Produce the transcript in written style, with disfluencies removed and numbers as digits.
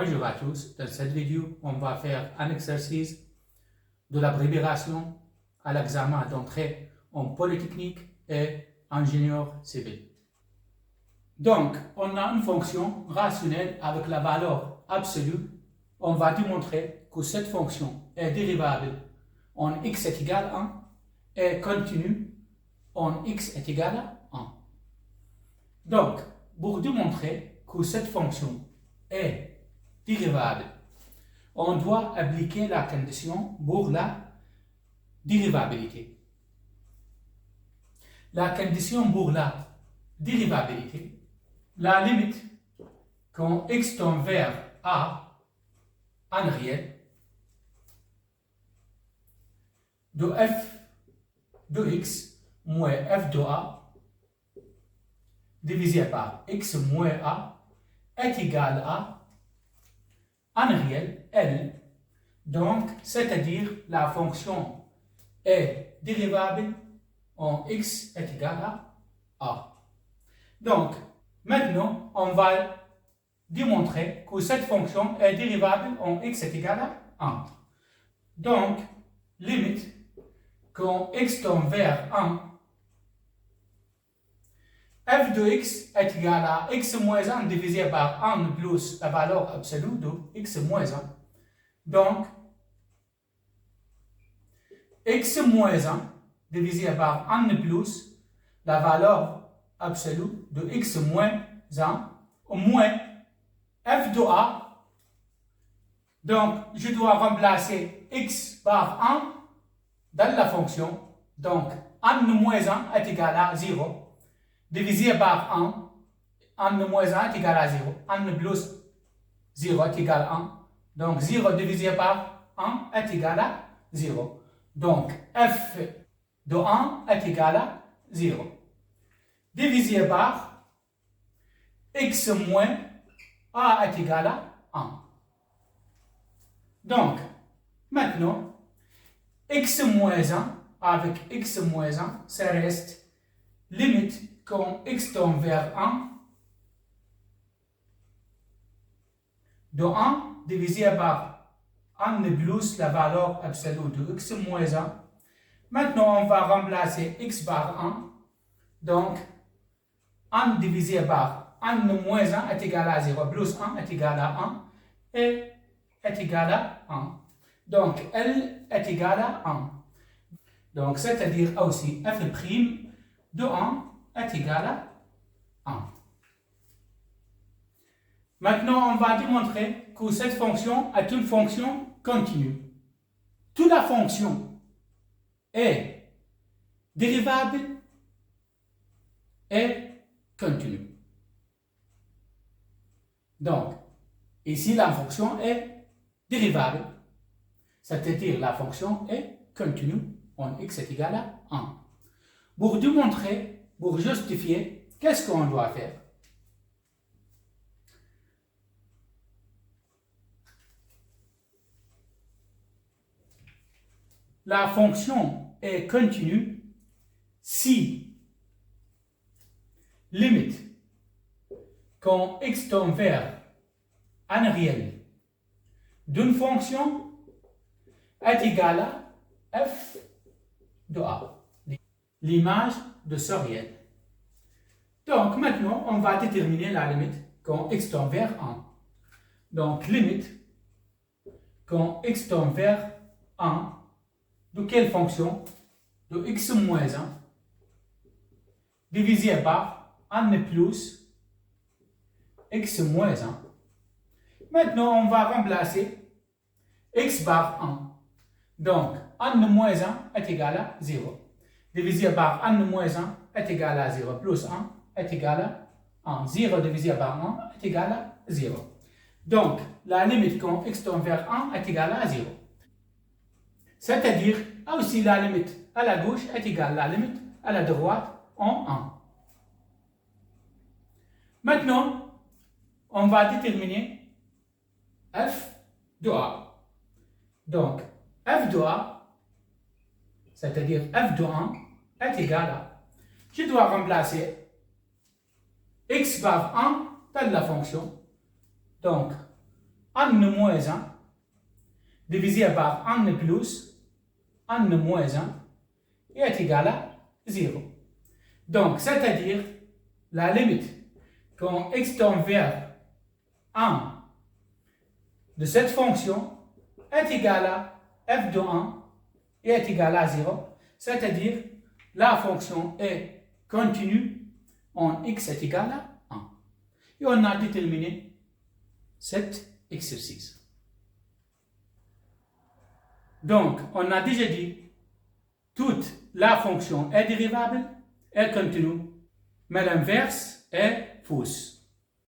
Bonjour à tous, dans cette vidéo, on va faire un exercice de la préparation à l'examen d'entrée en Polytechnique et ingénieur civil. Donc, on a une fonction rationnelle avec la valeur absolue. On va démontrer que cette fonction est dérivable en x est égal à 1 et continue en x est égal à 1. Donc, pour démontrer que cette fonction est dérivable, on doit appliquer la condition pour la dérivabilité. La condition pour la dérivabilité, la limite quand x tend vers a en réel de f de x moins f de a divisé par x moins a est égal à en réel L, donc c'est-à-dire la fonction est dérivable en x est égal à a. Donc maintenant on va démontrer que cette fonction est dérivable en x est égal à 1. Donc limite quand x tend vers 1, f de x est égal à x moins 1 divisé par 1 plus la valeur absolue de x moins 1. Donc, x moins 1 divisé par 1 plus la valeur absolue de x moins 1 au moins f de a. Donc, je dois remplacer x par 1 dans la fonction. Donc, 1 moins 1 est égal à 0. Divisé par 1, 1 moins 1 est égal à 0. 1 plus 0 est égal à 1. Donc 0 divisé par 1 est égal à 0. Donc f de 1 est égal à 0. Divisé par x moins a est égal à 1. Donc maintenant, x moins 1 avec x moins 1, ça reste limite quand x tend vers 1 de 1 divisé par 1 plus la valeur absolue de x moins 1. Maintenant, on va remplacer x par 1. Donc, 1 divisé par 1 moins 1 est égal à 0, plus 1 est égal à 1 et est égal à 1. Donc, L est égal à 1. Donc, c'est-à-dire aussi f' de 1 est égal à 1. Maintenant, on va démontrer que cette fonction est une fonction continue. Toute la fonction est dérivable et continue. Donc, ici, la fonction est dérivable, c'est-à-dire la fonction est continue en x est égal à 1. Pour démontrer, pour justifier, qu'est-ce qu'on doit faire? La fonction est continue si limite quand x tend vers un réel d'une fonction est égale à f de a, l'image de ce réel. Donc maintenant, on va déterminer la limite quand x tend vers 1. Donc limite quand x tend vers 1 de quelle fonction? De x moins 1 divisé par 1 plus x moins 1. Maintenant, on va remplacer x par 1. Donc, 1 moins 1 est égal à 0. Divisé par 1 moins 1 est égal à 0. Plus 1 est égal à 1. 0 divisé par 1 est égal à 0. Donc, la limite quand x tend vers 1 est égale à 0. C'est-à-dire, aussi la limite à la gauche est égale à la limite à la droite en 1. Maintenant, on va déterminer f de a. Donc, f de a, c'est-à-dire f de 1, est égal à, je dois remplacer x par 1 dans la fonction. Donc, n moins 1 divisé par n plus n moins 1 est égal à 0. Donc, c'est-à-dire la limite quand x tend vers 1 de cette fonction est égale à f de 1 et est égal à 0, c'est-à-dire la fonction est continue en x est égal à 1. Et on a déterminé cet exercice. Donc, on a déjà dit, toute la fonction est dérivable, est continue, mais l'inverse est fausse.